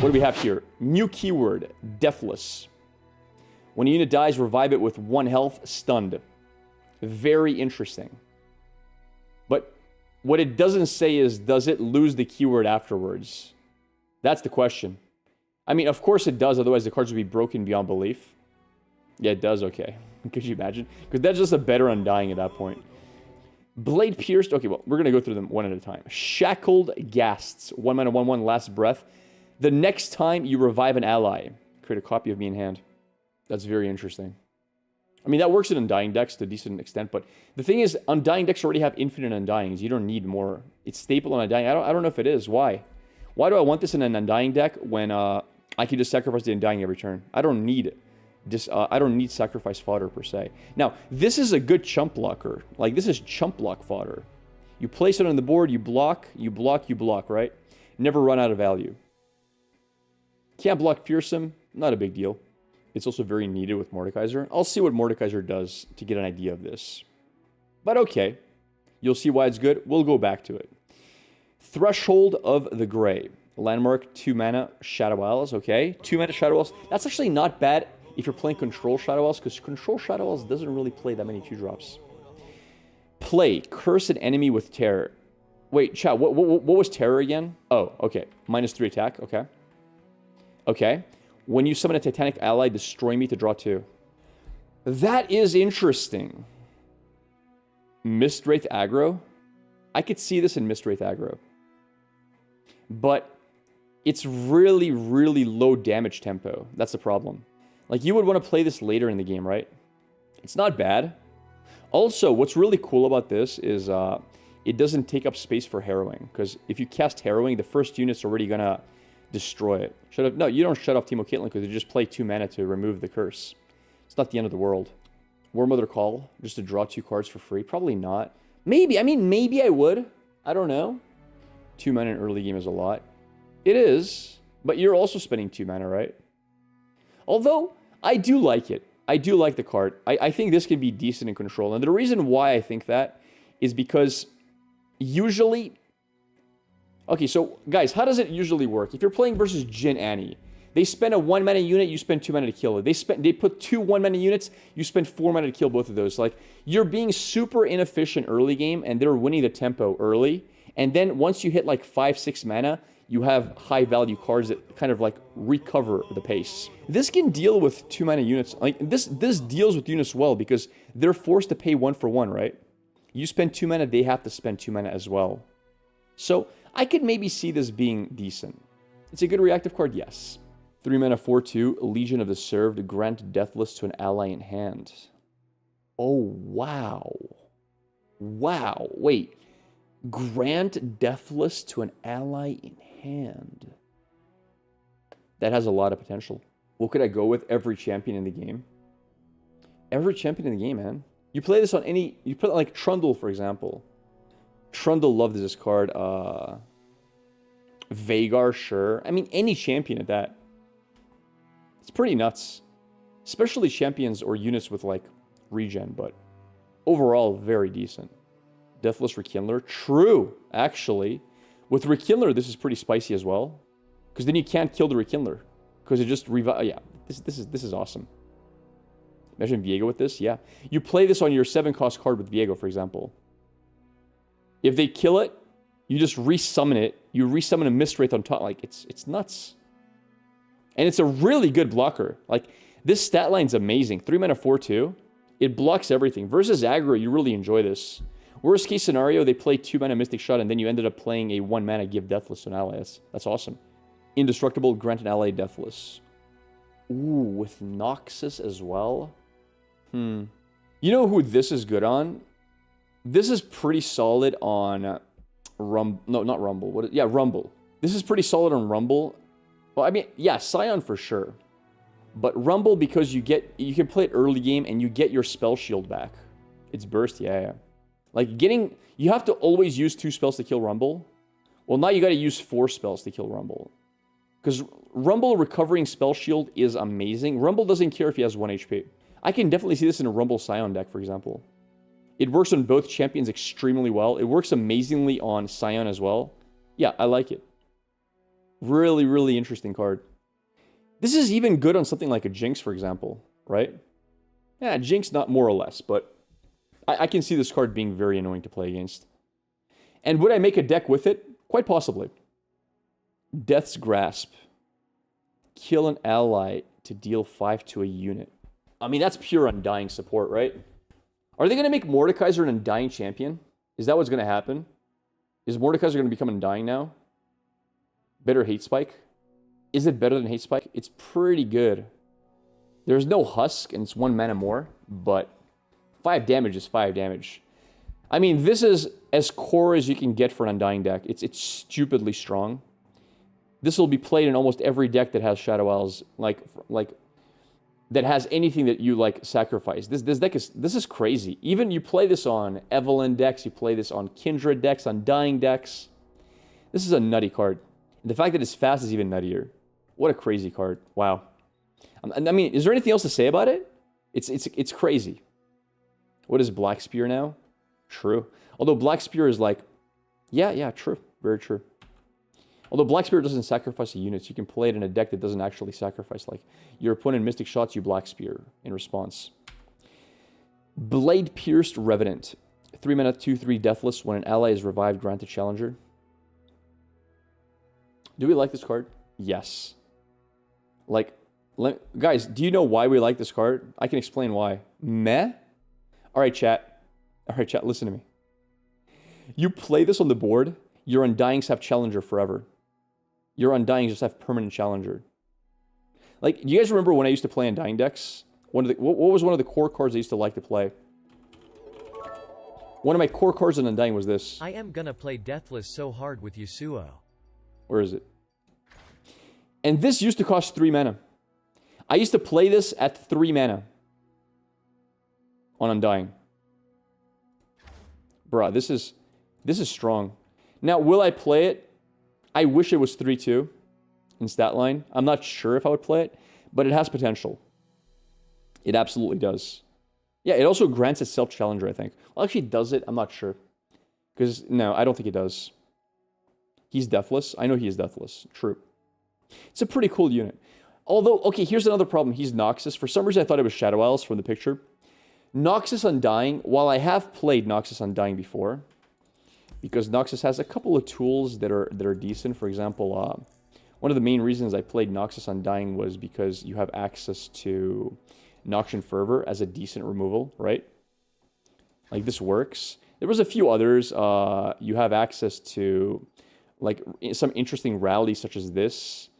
What do we have here? New keyword, Deathless. When a unit dies, revive it with 1 health, stunned. Very interesting. But what it doesn't say is, does it lose the keyword afterwards? That's the question. I mean, of course it does, otherwise the cards would be broken beyond belief. Yeah, it does, okay. Could you imagine? Because that's just a better Undying at that point. Blade Pierced. Okay, well, we're going to go through them one at a time. Shackled Ghasts. 1 mana, 1/1, last breath. The next time you revive an ally, create a copy of me in hand. That's very interesting. I mean, that works in Undying decks to a decent extent, but the thing is, Undying decks already have infinite Undyings. You don't need more. It's staple on Undying. I don't know if it is. Why? Why do I want this in an Undying deck when I can just sacrifice the Undying every turn? I don't need I don't need sacrifice fodder per se. Now, this is a good chump blocker. Like, this is chump block fodder. You place it on the board, you block, you block, you block, right? Never run out of value. Can't block Fearsome, not a big deal. It's also very needed with Mordekaiser. I'll see what Mordekaiser does to get an idea of this. But okay, you'll see why it's good. We'll go back to it. Threshold of the Grey. Landmark, 2 mana, Shadow Isles, okay. 2 mana Shadow Isles. That's actually not bad if you're playing Control Shadow Isles, because Control Shadow Isles doesn't really play that many 2-drops. Play, curse an enemy with Terror. Wait, chat, what was Terror again? Oh, okay. -3 attack, okay. Okay. When you summon a Titanic ally, destroy me to draw 2. That is interesting. Mistwraith aggro? I could see this in Mistwraith aggro. But it's really, really low damage tempo. That's the problem. Like, you would want to play this later in the game, right? It's not bad. Also, what's really cool about this is it doesn't take up space for Harrowing. Because if you cast Harrowing, the first unit's already going to destroy it. No, you don't shut off Teemo Caitlyn because you just play 2 mana to remove the curse. It's not the end of the world. War Mother Call, just to draw 2 cards for free? Probably not. Maybe. I mean, maybe I would. I don't know. 2 mana in early game is a lot. It is. But you're also spending 2 mana, right? Although, I do like it. I do like the card. I think this can be decent in Control. And the reason why I think that is because usually... Okay, so guys, how does it usually work? If you're playing versus Jin Annie, they spend a 1 mana unit, you spend 2 mana to kill it. They put 2 1 mana units, you spend 4 mana to kill both of those. Like, you're being super inefficient early game, and they're winning the tempo early. And then once you hit like 5, 6 mana, you have high value cards that kind of like recover the pace. This can deal with 2 mana units. Like, this deals with units well because they're forced to pay 1 for 1, right? You spend 2 mana, they have to spend 2 mana as well. So I could maybe see this being decent. It's a good reactive card, yes. 3 mana, 4/2, Legion of the Served, grant Deathless to an ally in hand. Oh, wow. Wow. Wait. Grant Deathless to an ally in hand. That has a lot of potential. What could I go with? Every champion in the game. Every champion in the game, man. You play this on any... You put like Trundle, for example. Trundle loved this card. Vagar, sure. I mean, any champion at that. It's pretty nuts. Especially champions or units with, like, regen, but overall, very decent. Deathless Rekindler. True, actually. With Rekindler, this is pretty spicy as well. Because then you can't kill the Rekindler. Because it just revives... Yeah, this is awesome. Imagine Viego with this, yeah. You play this on your 7-cost card with Viego, for example. If they kill it, you just resummon it. You resummon a Mistwraith on top. Like, it's nuts. And it's a really good blocker. Like, this stat line's amazing. 3 mana, 4/2. It blocks everything. Versus aggro, you really enjoy this. Worst case scenario, they play 2 mana Mystic Shot, and then you ended up playing a 1 mana give Deathless to an ally. That's awesome. Indestructible, grant an ally Deathless. Ooh, with Noxus as well. You know who this is good on? This is pretty solid on Rumble. No, not Rumble. Yeah, Rumble. This is pretty solid on Rumble. Well, I mean, yeah, Scion for sure. But Rumble, because you can play it early game and you get your spell shield back. It's burst, yeah. Like, you have to always use 2 spells to kill Rumble. Well, now you gotta use 4 spells to kill Rumble. Because Rumble recovering spell shield is amazing. Rumble doesn't care if he has 1 HP. I can definitely see this in a Rumble Scion deck, for example. It works on both champions extremely well. It works amazingly on Scion as well. Yeah, I like it. Really, really interesting card. This is even good on something like a Jinx, for example, right? Yeah, Jinx not more or less, but I can see this card being very annoying to play against. And would I make a deck with it? Quite possibly. Death's Grasp. Kill an ally to deal 5 to a unit. I mean, that's pure Undying support, right? Are they going to make Mordekaiser an Undying champion? Is that what's going to happen? Is Mordekaiser going to become Undying now? Better Hate Spike? Is it better than Hate Spike? It's pretty good. There's no Husk, and it's 1 mana more, but 5 damage is 5 damage. I mean, this is as core as you can get for an Undying deck. It's stupidly strong. This will be played in almost every deck that has Shadow Isles, like that has anything that you like sacrifice. This deck is crazy. Even you play this on Evelyn decks, you play this on Kindred decks, on Dying decks. This is a nutty card. The fact that it's fast is even nuttier. What a crazy card. Wow. I mean, is there anything else to say about it? It's crazy. What is Black Spear now? True. Although Black Spear is like, yeah, true. Very true. Although Black Spear doesn't sacrifice the units, you can play it in a deck that doesn't actually sacrifice. Like, your opponent Mystic shots you Black Spear in response. Blade Pierced Revenant. 3 mana, 2/3 Deathless. When an ally is revived, grant a challenger. Do we like this card? Yes. Like, guys, do you know why we like this card? I can explain why. Meh? Alright, chat. Listen to me. You play this on the board, your Undyings have Challenger forever. Your Undyings just have permanent Challenger. Like, you guys remember when I used to play Undying decks? What was one of the core cards I used to like to play? One of my core cards in Undying was this. I am gonna play Deathless so hard with Yasuo. Where is it? And this used to cost 3 mana. I used to play this at 3 mana. On Undying. Bruh, this is strong. Now, will I play it? I wish it was 3/2 in stat line. I'm not sure if I would play it, but it has potential. It absolutely does. Yeah, it also grants itself Challenger, I think. Well, actually, does it? I'm not sure. Because, no, I don't think it does. He's Deathless. I know he is Deathless. True. It's a pretty cool unit. Although, okay, here's another problem. He's Noxus. For some reason, I thought it was Shadow Isles from the picture. Noxus Undying, while I have played Noxus Undying before, because Noxus has a couple of tools that are decent. For example, one of the main reasons I played Noxus Undying was because you have access to Noxian Fervor as a decent removal, right? Like, this works. There was a few others. You have access to, like, some interesting rallies such as this.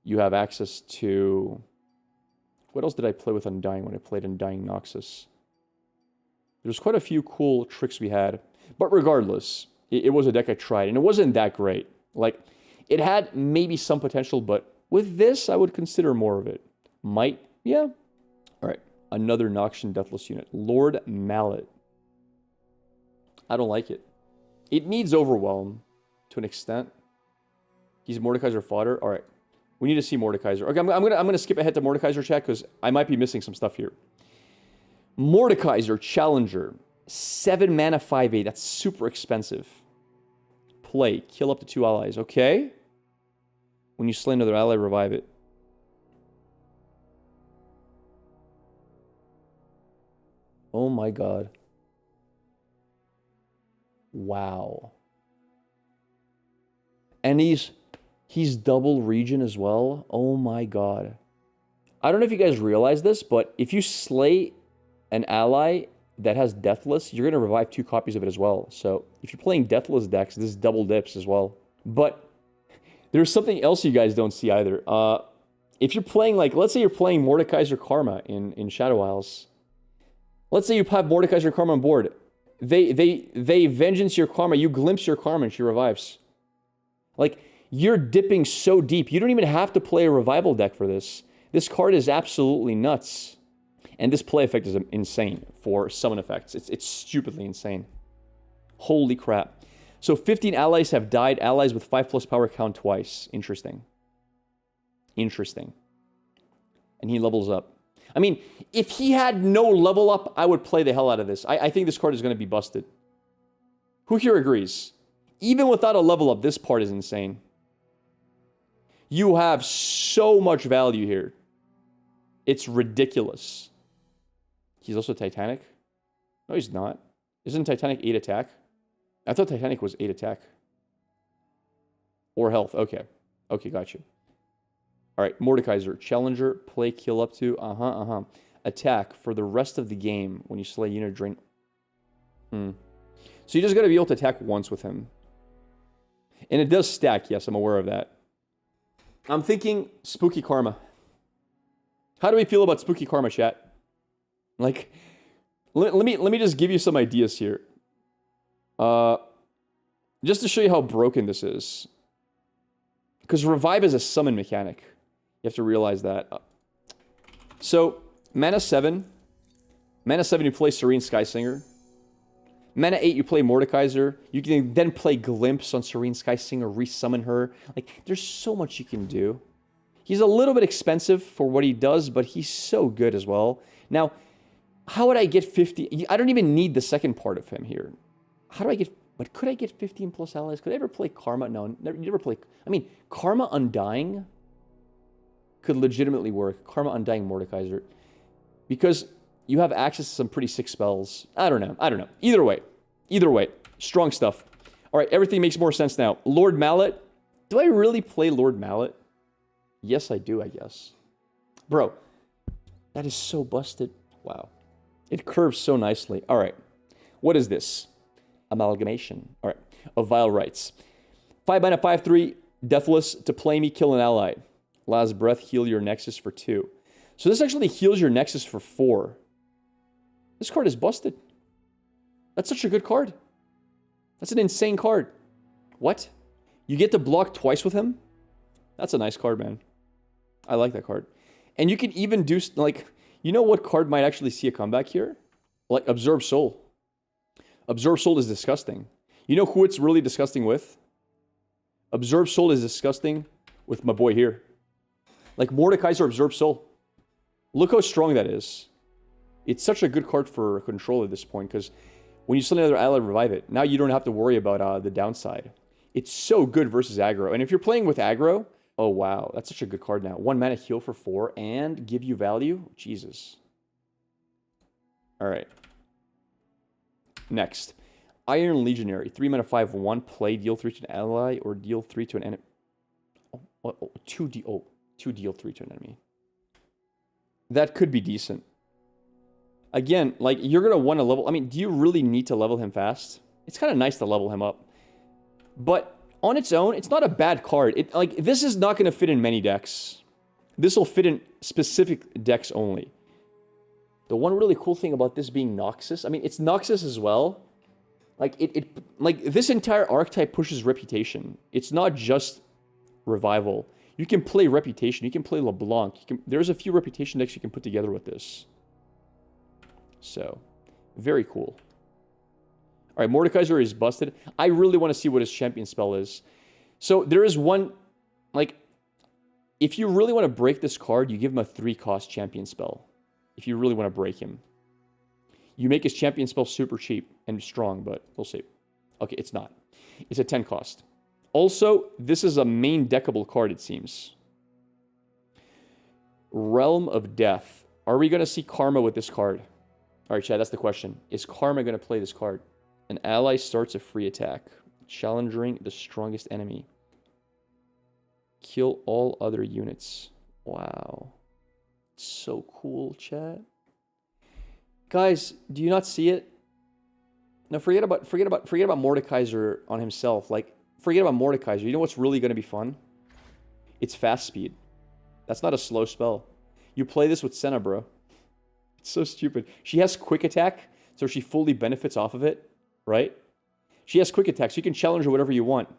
You have access to... What else did I play with Undying when I played Undying Noxus? There's quite a few cool tricks we had. But regardless, it was a deck I tried, and it wasn't that great. Like, it had maybe some potential, but with this, I would consider more of it. Might, yeah. All right, another Noxian Deathless unit. Lord Mallet. I don't like it. It needs Overwhelm to an extent. He's Mordekaiser fodder. All right, we need to see Mordekaiser. Okay, I'm gonna skip ahead to Mordekaiser chat because I might be missing some stuff here. Mordekaiser Challenger. 7 mana, 5/8. That's super expensive. Play. Kill up to 2 allies. Okay. When you slay another ally, revive it. Oh my god. Wow. And he's double region as well. Oh my god. I don't know if you guys realize this, but if you slay an ally that has Deathless, you're going to revive 2 copies of it as well. So if you're playing Deathless decks, this double dips as well. But there's something else you guys don't see either. If you're playing, like, let's say you're playing Mordekaiser Karma in Shadow Isles. Let's say you have Mordekaiser Karma on board. They vengeance your Karma. You glimpse your Karma and she revives. Like, you're dipping so deep. You don't even have to play a revival deck for this. This card is absolutely nuts. And this play effect is insane for summon effects. It's stupidly insane. Holy crap. So 15 allies have died. Allies with 5+ power count twice. Interesting. Interesting. And he levels up. I mean, if he had no level up, I would play the hell out of this. I think this card is going to be busted. Who here agrees? Even without a level up, this part is insane. You have so much value here. It's ridiculous. He's also Titanic? No, he's not. Isn't Titanic 8 attack? I thought Titanic was 8 attack. Or health. Okay. Okay, got you. All right, Mordekaiser. Challenger, play, kill up to. Attack for the rest of the game when you slay unit drain. So you just got to be able to attack once with him. And it does stack, yes, I'm aware of that. I'm thinking Spooky Karma. How do we feel about Spooky Karma, chat? Like, let me just give you some ideas here. Just to show you how broken this is. Because Revive is a summon mechanic. You have to realize that. So, mana 7. Mana 7, you play Serene Skysinger. Mana 8, you play Mordekaiser. You can then play Glimpse on Serene Skysinger, resummon her. Like, there's so much you can do. He's a little bit expensive for what he does, but he's so good as well. Now, how would I get 50? I don't even need the second part of him here. How do I get... But could I get 15 plus allies? Could I ever play Karma? No, never play... I mean, Karma Undying could legitimately work. Karma Undying Mordekaiser. Because you have access to some pretty sick spells. I don't know. Either way. Strong stuff. All right, everything makes more sense now. Lord Mallet. Do I really play Lord Mallet? Yes, I do, I guess. Bro, that is so busted. Wow. It curves so nicely. All right. What is this? Amalgamation. All right. Of Vile Rites. 5 mana, 5/3. Deathless. To play me, kill an ally. Last breath, heal your Nexus for 2. So this actually heals your Nexus for 4. This card is busted. That's such a good card. That's an insane card. What? You get to block twice with him? That's a nice card, man. I like that card. And you can even do, like, you know what card might actually see a comeback here? Like, Absorb Soul. Absorb Soul is disgusting. You know who it's really disgusting with? Absorb Soul is disgusting with my boy here. Like, Mordekaiser Absorb Soul. Look how strong that is. It's such a good card for control at this point, because when you select another ally, revive it. Now you don't have to worry about the downside. It's so good versus aggro. And if you're playing with aggro, oh wow, that's such a good card now. 1 mana, heal for 4, and give you value? Jesus. Alright. Next. Iron Legionary. 3 mana, 5/1. Play, deal 3 to an ally, or deal 3 to an enemy. Oh, 2 deal 3 to an enemy. That could be decent. Again, like, you're going to want to level... I mean, do you really need to level him fast? It's kind of nice to level him up. But on its own, it's not a bad card. Like, this is not going to fit in many decks. This will fit in specific decks only. The one really cool thing about this being Noxus... I mean, it's Noxus as well. Like, like, this entire archetype pushes Reputation. It's not just Revival. You can play Reputation. You can play LeBlanc. There's a few Reputation decks you can put together with this. So, very cool. All right, Mordekaiser is busted. I really want to see what his champion spell is. So, there is one, like, if you really want to break this card, you give him a 3-cost champion spell. If you really want to break him. You make his champion spell super cheap and strong, but we'll see. Okay, it's not. It's a 10 cost. Also, this is a main deckable card, it seems. Realm of Death. Are we going to see Karma with this card? All right, Chad, that's the question. Is Karma going to play this card? An ally starts a free attack, challenging the strongest enemy. Kill all other units. Wow. So cool, Chad. Guys, do you not see it? Now, forget about Mordekaiser on himself. Like, forget about Mordekaiser. You know what's really going to be fun? It's fast speed. That's not a slow spell. You play this with Senna, bro. It's so stupid. She has quick attack, so she fully benefits off of it, right? She has quick attack, so you can challenge her whatever you want.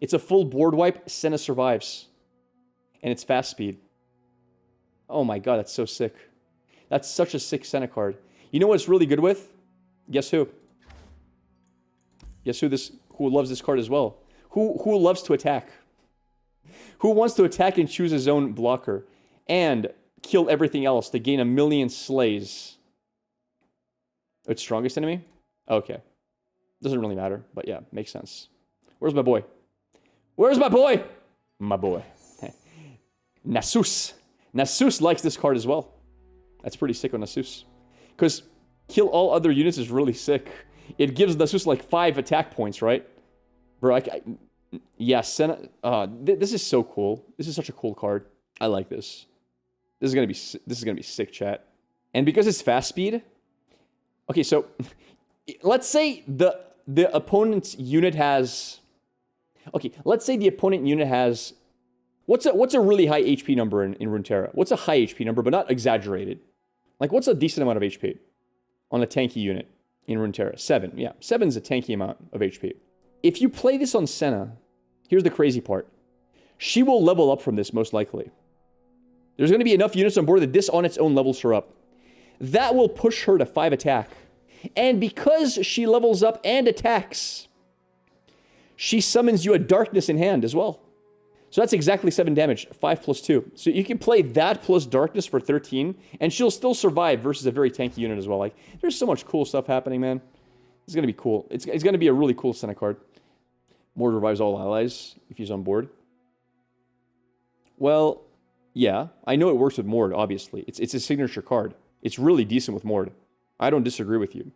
It's a full board wipe. Senna survives. And it's fast speed. Oh my god, that's so sick. That's such a sick Senna card. You know what it's really good with? Guess who? Guess who loves this card as well? Who loves to attack? Who wants to attack and choose his own blocker? And kill everything else to gain 1,000,000 slays. Its strongest enemy? Okay. Doesn't really matter, but yeah, makes sense. Where's my boy? Where's my boy? My boy. Nasus. Nasus likes this card as well. That's pretty sick on Nasus. Because kill all other units is really sick. It gives Nasus like 5 attack points, right? Bro, yeah, Senna. This is so cool. This is such a cool card. I like this. This is gonna be sick, chat. And because it's fast speed. Okay, so let's say the opponent's unit has. Okay, let's say the opponent unit has. What's a really high HP number in Runeterra? What's a high HP number, but not exaggerated? Like, what's a decent amount of HP on a tanky unit in Runeterra? 7. Yeah, 7's a tanky amount of HP. If you play this on Senna, here's the crazy part. She will level up from this, most likely. There's going to be enough units on board that this on its own levels her up. That will push her to 5 attack. And because she levels up and attacks, she summons you a darkness in hand as well. So that's exactly 7 damage, 5 plus 2. So you can play that plus darkness for 13, and she'll still survive versus a very tanky unit as well. Like, there's so much cool stuff happening, man. It's going to be cool. It's going to be a really cool Senna card. Mord revives all allies if he's on board. Well, yeah, I know it works with Mord, obviously. It's a signature card. It's really decent with Mord. I don't disagree with you.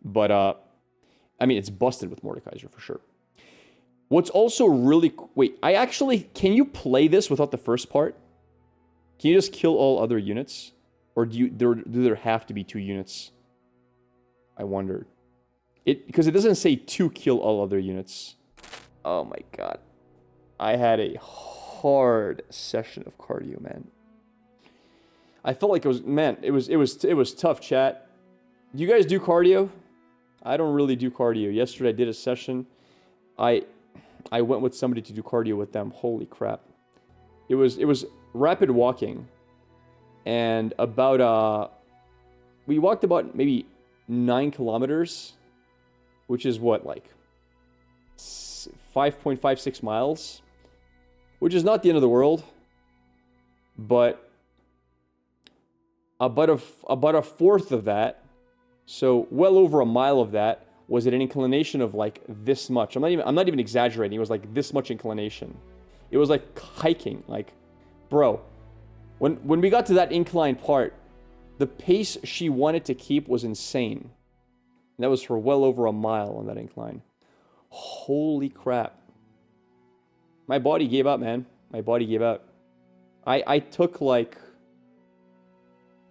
But, I mean, it's busted with Mordekaiser for sure. What's also really... Wait, can you play this without the first part? Can you just kill all other units? Or do there have to be 2 units? I wonder. Because it doesn't say to kill all other units. Oh my god. I had a hard session of cardio, man. I felt like it was... Man, it was tough, chat. Do you guys do cardio? I don't really do cardio. Yesterday I did a session. I went with somebody to do cardio with them. Holy crap. It was rapid walking. And about... we walked about maybe 9 kilometers. Which is what, like 5.56 miles, which is not the end of the world, but about a fourth of that, so well over a mile of that, was at an inclination of like this much. I'm not even exaggerating. It was like this much inclination. It was like hiking. Like, bro, when we got to that incline part, the pace she wanted to keep was insane. And that was for well over a mile on that incline. Holy crap. My body gave up, man. My body gave up. I took like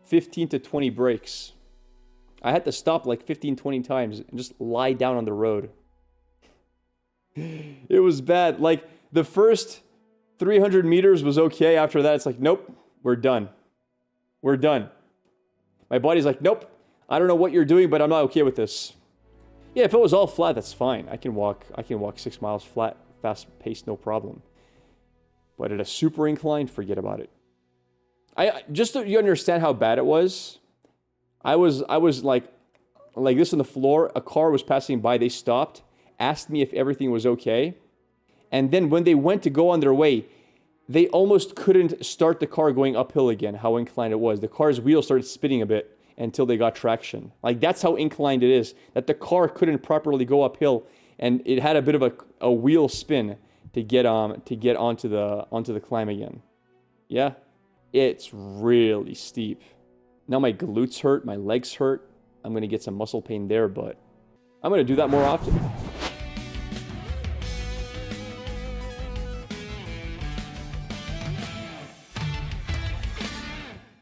15 to 20 breaks. I had to stop like 15, 20 times and just lie down on the road. It was bad. Like, the first 300 meters was okay. After that, it's like, nope, we're done. We're done. My body's like, nope. I don't know what you're doing, but I'm not okay with this. Yeah, if it was all flat, that's fine. I can walk 6 miles flat, fast paced, no problem. But at a super incline, forget about it. Just so you understand how bad it was, I was like this on the floor. A car was passing by. They stopped, asked me if everything was okay. And then when they went to go on their way, they almost couldn't start the car going uphill again, how inclined it was. The car's wheels started spinning a bit until they got traction. Like, that's how inclined it is, that the car couldn't properly go uphill, and it had a bit of a wheel spin to get onto the climb again. Yeah, it's really steep. Now my glutes hurt, my legs hurt. I'm gonna get some muscle pain there, but I'm gonna do that more often.